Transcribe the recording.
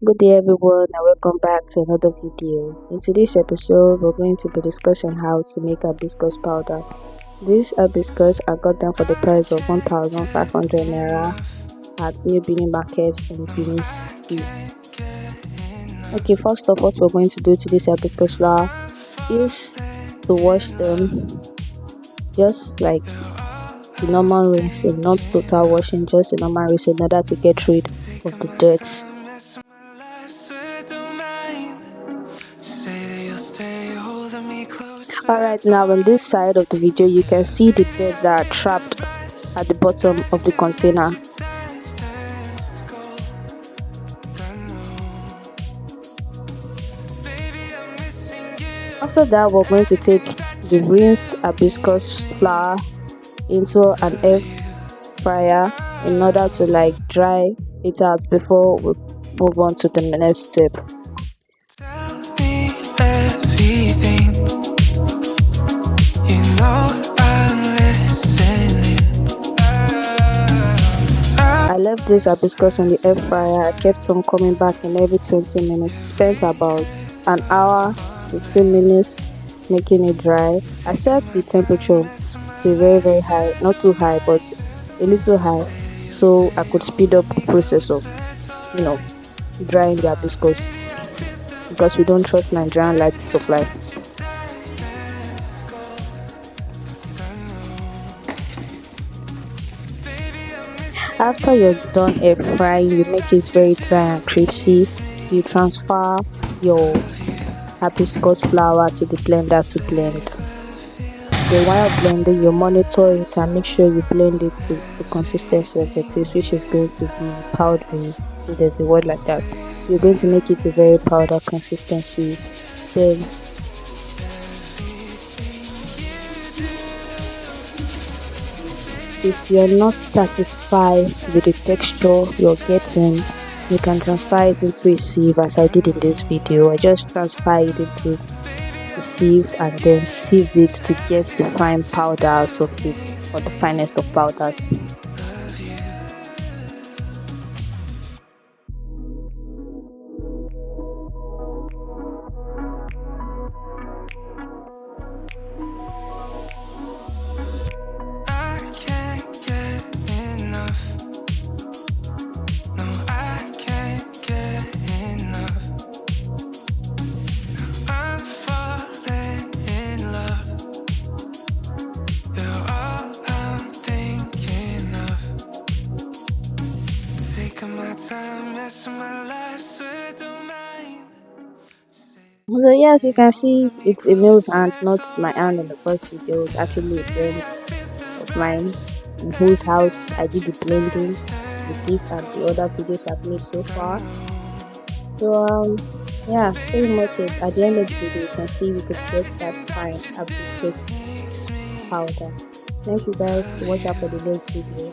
Good day everyone and welcome back to another video. In today's episode, we're going to be discussing how to make hibiscus powder. This hibiscus I got them for the price of 1,500 naira at New Benin Market in Benin City. Okay, first off, what we're going to do to this hibiscus flower is to wash them just like the normal rinsing, not total washing, just the normal rinsing in order to get rid of the dirt. Alright, now on this side of the video you can see the dirt that are trapped at the bottom of the container. After that, we're going to take the rinsed hibiscus flower into an air fryer in order to dry it out before we move on to the next step. I left this hibiscus in the air fryer. I kept on coming back in every 20 minutes. Spent about an hour, 15 minutes making it dry. I set the temperature to very high, not too high but a little high, so I could speed up the process of drying the hibiscus, because we don't trust Nigerian light supply. After you're done air frying, you make it very dry and crispy. You transfer your hibiscus flower to the blender to blend. Then while blending, you monitor it and make sure you blend it to the consistency of the taste, which is going to be powdery. If there's a word like that, you're going to make it a very powder consistency. Then if you're not satisfied with the texture you're getting, you can transfer it into a sieve, as I did in this video. I just transfer it into the sieve and then sieve it to get the fine powder out of it, or the finest of powders. So yes, you can see it's Emil's hand, not my hand in the first video. It's actually a friend of mine in whose house I did the blending with this and the other videos I've made so far. So yeah, pretty much it. At the end of the video, you can see we could get that fine hibiscus powder. Thank you guys. Watch out for the next video.